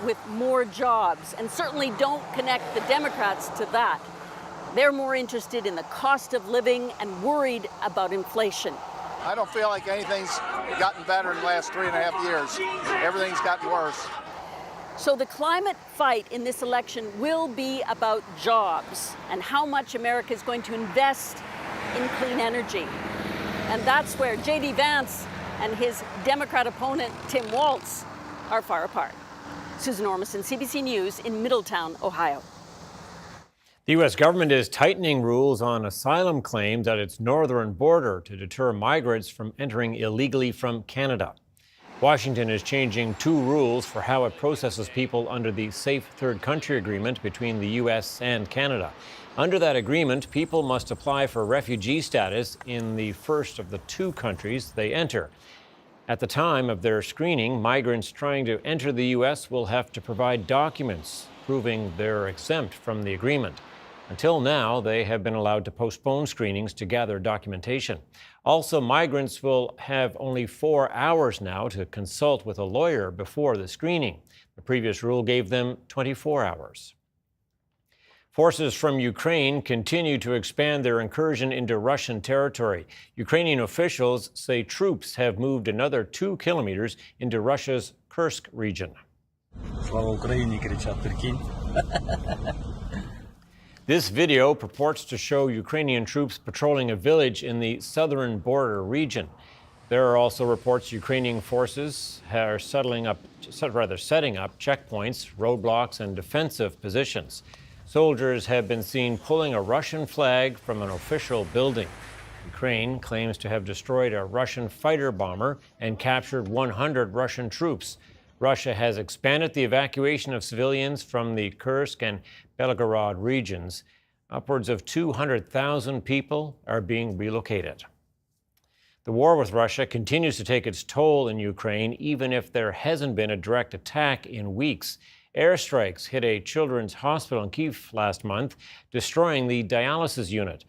[SPEAKER 1] with more jobs, and certainly don't connect the Democrats to that. They're more interested in the cost of living and worried about inflation.
[SPEAKER 6] I don't feel like anything's gotten better in the last 3.5 years. Everything's gotten worse.
[SPEAKER 1] So the climate fight in this election will be about jobs and how much America is going to invest in clean energy. And that's where J.D. Vance and his Democrat opponent, Tim Walz, are far apart. Susan Ormiston, CBC News in Middletown, Ohio.
[SPEAKER 2] The U.S. government is tightening rules on asylum claims at its northern border to deter migrants from entering illegally from Canada. Washington is changing 2 rules for how it processes people under the Safe Third Country Agreement between the U.S. and Canada. Under that agreement, people must apply for refugee status in the first of the 2 countries they enter. At the time of their screening, migrants trying to enter the U.S. will have to provide documents proving they're exempt from the agreement. Until now, they have been allowed to postpone screenings to gather documentation. Also, migrants will have only 4 hours now to consult with a lawyer before the screening. The previous rule gave them 24 hours. Forces from Ukraine continue to expand their incursion into Russian territory. Ukrainian officials say troops have moved another 2 kilometers into Russia's Kursk region. This video purports to show Ukrainian troops patrolling a village in the southern border region. There are also reports Ukrainian forces are setting up checkpoints, roadblocks, and defensive positions. Soldiers have been seen pulling a Russian flag from an official building. Ukraine claims to have destroyed a Russian fighter bomber and captured 100 Russian troops. Russia has expanded the evacuation of civilians from the Kursk and Belgorod regions. Upwards of 200,000 people are being relocated. The war with Russia continues to take its toll in Ukraine, even if there hasn't been a direct attack in weeks. Airstrikes hit a children's hospital in Kyiv last month, destroying the dialysis unit.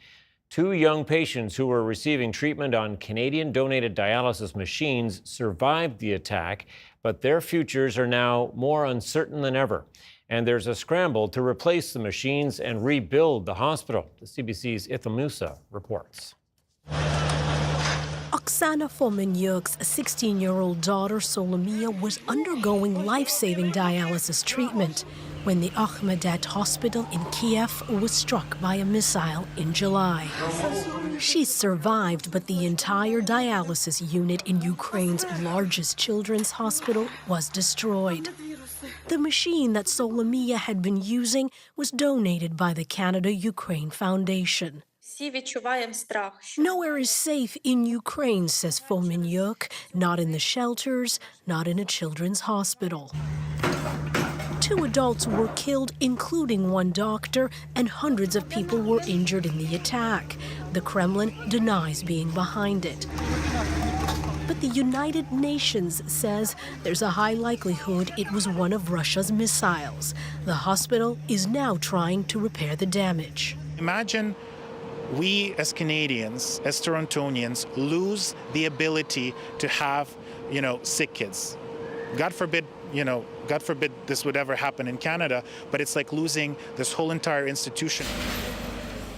[SPEAKER 2] 2 young patients who were receiving treatment on Canadian-donated dialysis machines survived the attack, but their futures are now more uncertain than ever. And there's a scramble to replace the machines and rebuild the hospital. The CBC's Itham Musa reports.
[SPEAKER 8] Oksana Fomenyuk's 16-year-old daughter, Solomia, was undergoing life-saving dialysis treatment when the Akhmedet hospital in Kiev was struck by a missile in July. She survived, but the entire dialysis unit in Ukraine's largest children's hospital was destroyed. The machine that Solomia had been using was donated by the Canada-Ukraine Foundation. Nowhere is safe in Ukraine, says Fomenyuk, not in the shelters, not in a children's hospital. 2 adults were killed, including 1 doctor, and hundreds of people were injured in the attack. The Kremlin denies being behind it. But but the United Nations says there's a high likelihood it was one of Russia's missiles. The hospital is now trying to repair the damage.
[SPEAKER 7] Imagine we as Canadians, as Torontonians, lose the ability to have, sick kids. God forbid this would ever happen in Canada, but it's like losing this whole entire institution.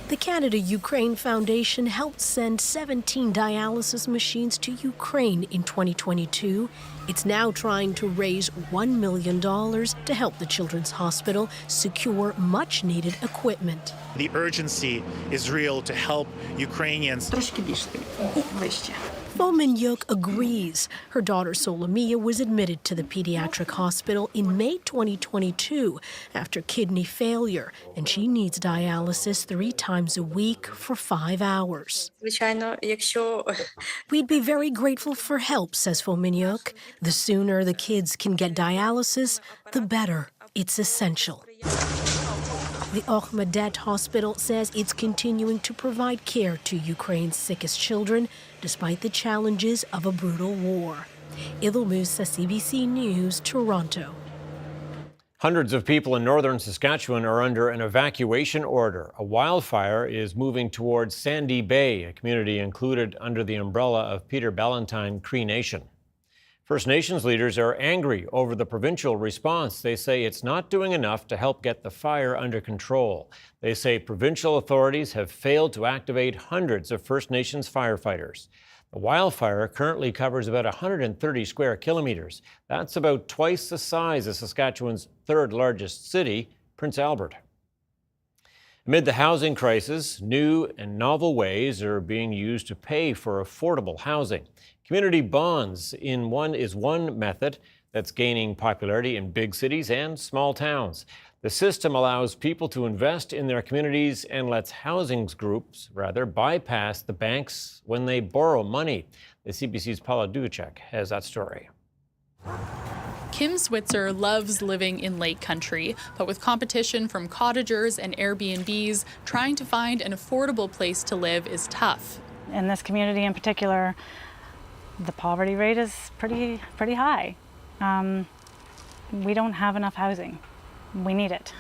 [SPEAKER 8] The Canada-Ukraine Foundation helped send 17 dialysis machines to Ukraine in 2022. It's now trying to raise $1 million to help the Children's Hospital secure much-needed equipment.
[SPEAKER 7] The urgency is real to help Ukrainians.
[SPEAKER 8] Fominyuk agrees. Her daughter Solomia was admitted to the pediatric hospital in May 2022 after kidney failure, and she needs dialysis 3 times a week for 5 hours. We'd be very grateful for help, says Fominyuk. The sooner the kids can get dialysis, the better. It's essential. The Ahmedet Hospital says it's continuing to provide care to Ukraine's sickest children, despite the challenges of a brutal war. Idil Musa, CBC News, Toronto.
[SPEAKER 2] Hundreds of people in northern Saskatchewan are under an evacuation order. A wildfire is moving towards Sandy Bay, a community included under the umbrella of Peter Ballantyne Cree Nation. First Nations leaders are angry over the provincial response. They say it's not doing enough to help get the fire under control. They say provincial authorities have failed to activate hundreds of First Nations firefighters. The wildfire currently covers about 130 square kilometers. That's about twice the size of Saskatchewan's third largest city, Prince Albert. Amid the housing crisis, new and novel ways are being used to pay for affordable housing. Community bonds is one method that's gaining popularity in big cities and small towns. The system allows people to invest in their communities and lets housing groups bypass the banks when they borrow money. The CBC's Paula Dugacek has that story.
[SPEAKER 9] Kim Switzer loves living in Lake Country, but with competition from cottagers and Airbnbs, trying to find an affordable place to live is tough.
[SPEAKER 10] In this community in particular, the poverty rate is pretty high. We don't have enough housing. We need it.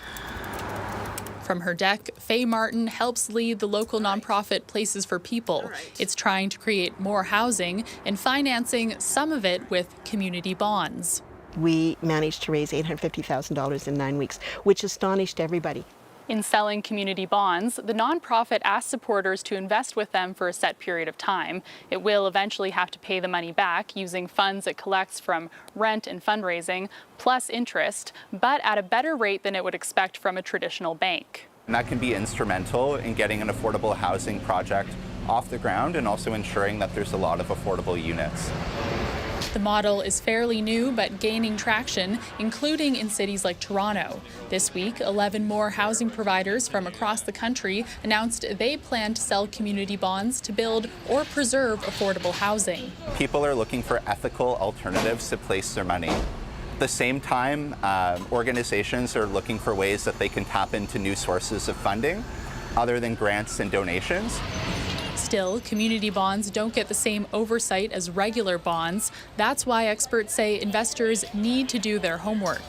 [SPEAKER 9] From her deck, Faye Martin helps lead the local nonprofit Places for People. It's trying to create more housing and financing some of it with community bonds.
[SPEAKER 11] We managed to raise $850,000 in 9 weeks, which astonished everybody.
[SPEAKER 9] In selling community bonds, the nonprofit asks supporters to invest with them for a set period of time. It will eventually have to pay the money back using funds it collects from rent and fundraising, plus interest, but at a better rate than it would expect from a traditional bank.
[SPEAKER 12] And that can be instrumental in getting an affordable housing project off the ground and also ensuring that there's a lot of affordable units.
[SPEAKER 9] The model is fairly new but gaining traction, including in cities like Toronto. This week, 11 more housing providers from across the country announced they plan to sell community bonds to build or preserve affordable housing.
[SPEAKER 12] People are looking for ethical alternatives to place their money. At the same time, organizations are looking for ways that they can tap into new sources of funding other than grants and donations.
[SPEAKER 9] Still, community bonds don't get the same oversight as regular bonds. That's why experts say investors need to do their homework.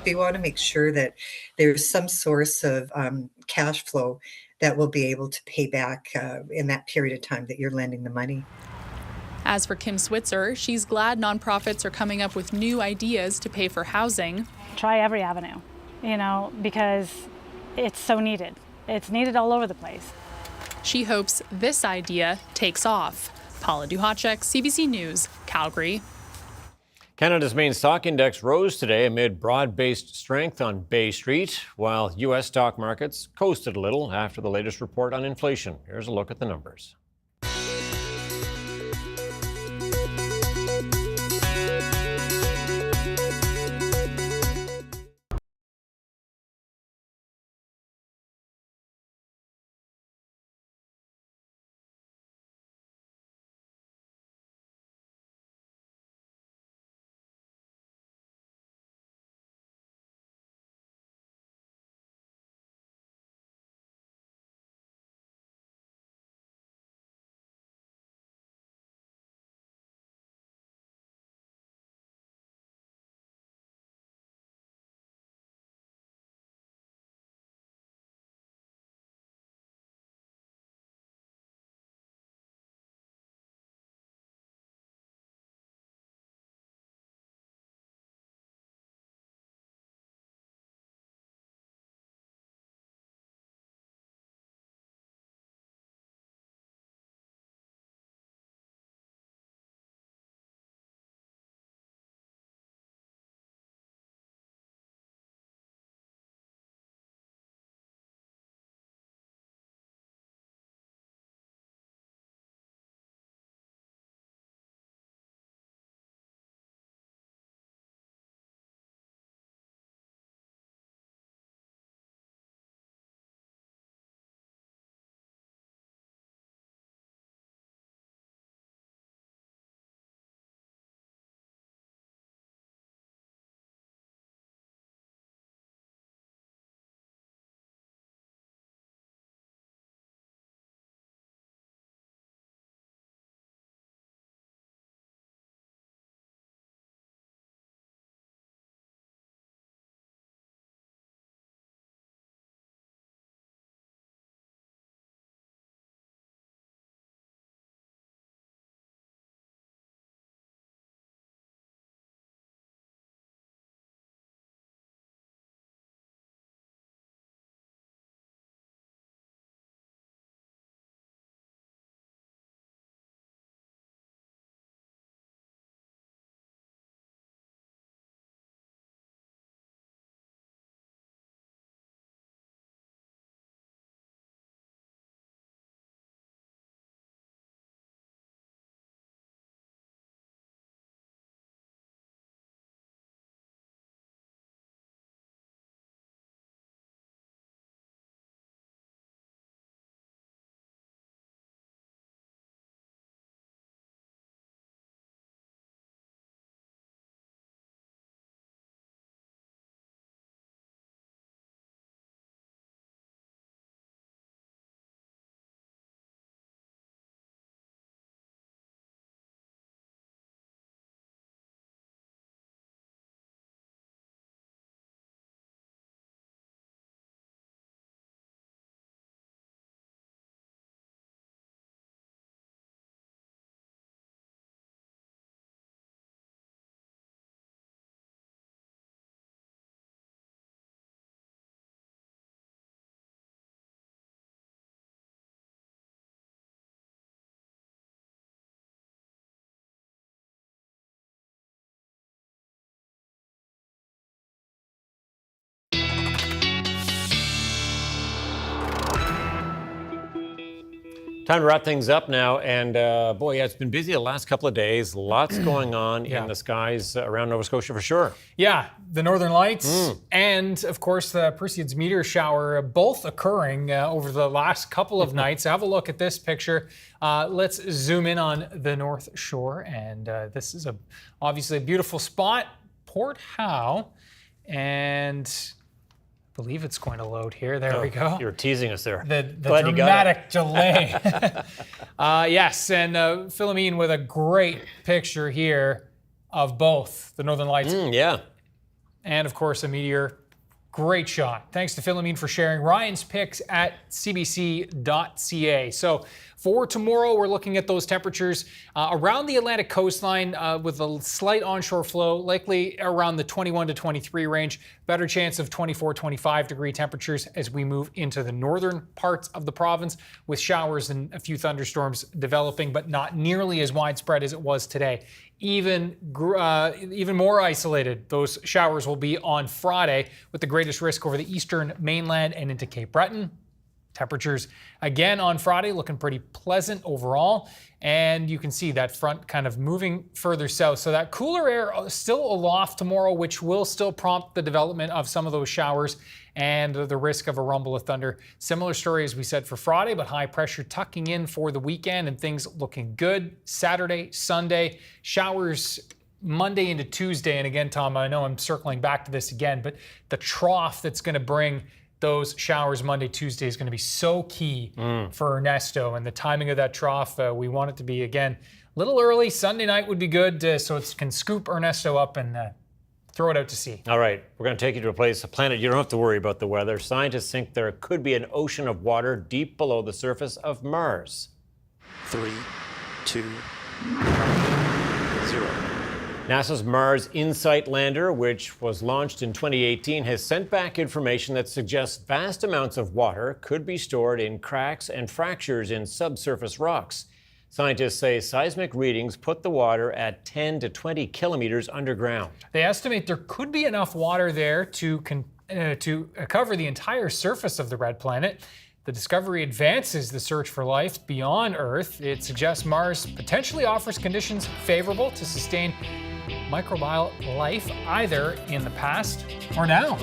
[SPEAKER 26] We want to make sure that there's some source of cash flow that will be able to pay back in that period of time that you're lending the money.
[SPEAKER 9] As for Kim Switzer, she's glad nonprofits are coming up with new ideas to pay for housing.
[SPEAKER 10] Try every avenue, because it's so needed. It's needed all over the place.
[SPEAKER 9] She hopes this idea takes off. Paula Duhacek, CBC News, Calgary.
[SPEAKER 2] Canada's main stock index rose today amid broad-based strength on Bay Street, while U.S. stock markets coasted a little after the latest report on inflation. Here's a look at the numbers. Time to wrap things up now. And boy, yeah, it's been busy the last couple of days. Lots going on in the skies around Nova Scotia for sure.
[SPEAKER 3] Yeah, the Northern Lights and, of course, the Perseids meteor shower, both occurring over the last couple of nights. Have a look at this picture. Let's zoom in on the North Shore. And this is obviously a beautiful spot, Port Howe. And I believe it's going to load here. There we go.
[SPEAKER 2] You were teasing us there.
[SPEAKER 3] The dramatic delay. Yes, and Philomene with a great picture here of both the Northern Lights.
[SPEAKER 2] Yeah.
[SPEAKER 3] And, of course, a meteor. Great shot. Thanks to Philomene for sharing Ryan's picks at cbc.ca. So for tomorrow, we're looking at those temperatures around the Atlantic coastline with a slight onshore flow, likely around the 21 to 23 range. Better chance of 24, 25 degree temperatures as we move into the northern parts of the province, with showers and a few thunderstorms developing, but not nearly as widespread as it was today. Even more isolated, those showers will be on Friday, with the greatest risk over the eastern mainland and into Cape Breton. Temperatures again on Friday looking pretty pleasant overall, and you can see that front kind of moving further south. So that cooler air still aloft tomorrow, which will still prompt the development of some of those showers and the risk of a rumble of thunder. Similar story as we said for Friday, but high pressure tucking in for the weekend and things looking good. Saturday, Sunday, showers Monday into Tuesday. And again, Tom, I know I'm circling back to this again, but the trough that's going to bring those showers Monday, Tuesday is going to be so key for Ernesto, and the timing of that trough, we want it to be, again, a little early. Sunday night would be good so it can scoop Ernesto up and throw it out to sea.
[SPEAKER 2] All right, we're going to take you to a planet you don't have to worry about the weather. Scientists think there could be an ocean of water deep below the surface of Mars.
[SPEAKER 13] 3, 2, 0.
[SPEAKER 2] NASA's Mars InSight lander, which was launched in 2018, has sent back information that suggests vast amounts of water could be stored in cracks and fractures in subsurface rocks. Scientists say seismic readings put the water at 10 to 20 kilometers underground.
[SPEAKER 3] They estimate there could be enough water there to cover the entire surface of the red planet. The discovery advances the search for life beyond Earth. It suggests Mars potentially offers conditions favorable to sustain microbial life, either in the past or now.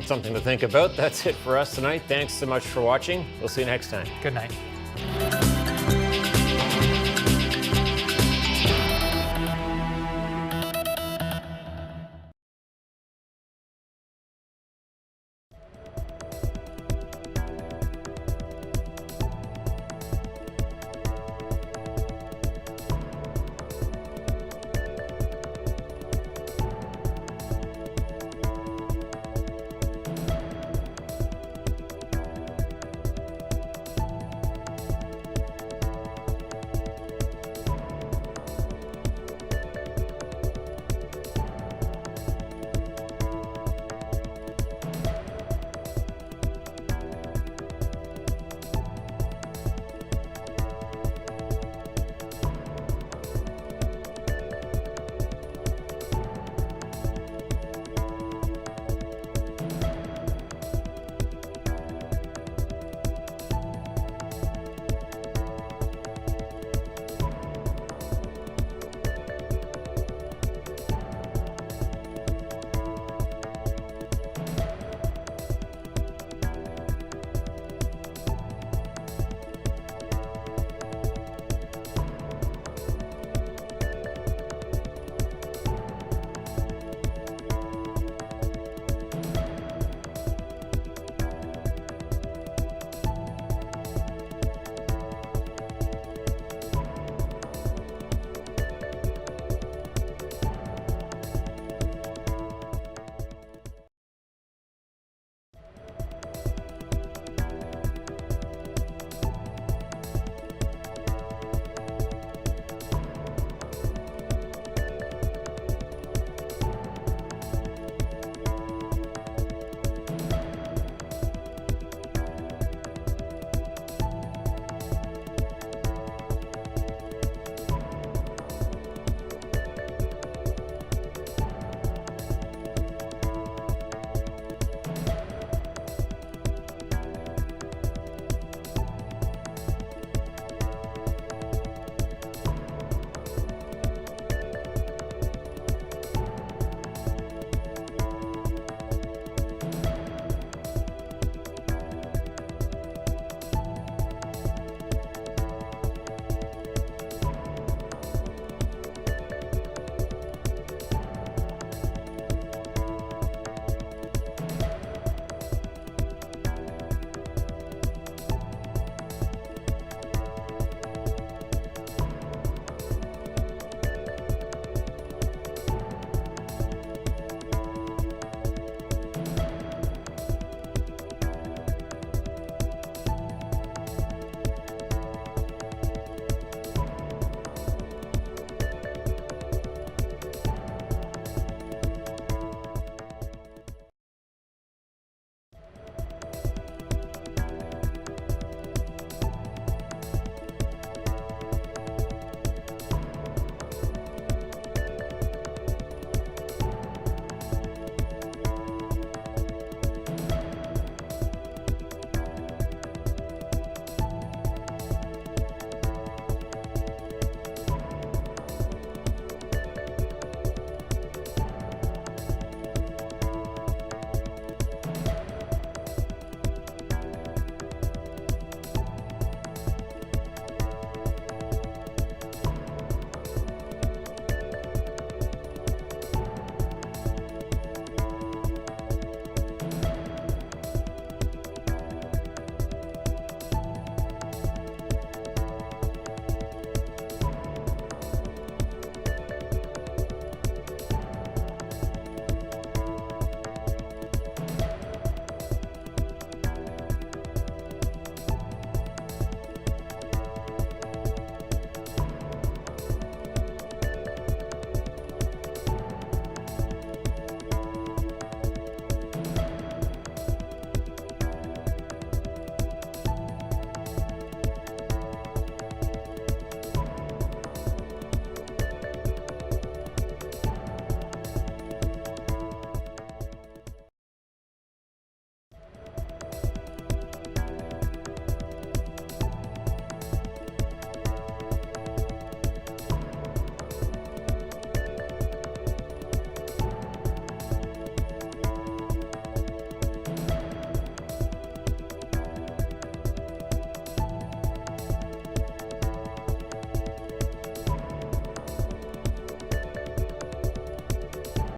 [SPEAKER 2] Something to think about. That's it for us tonight. Thanks so much for watching. We'll see you next time.
[SPEAKER 3] Good night.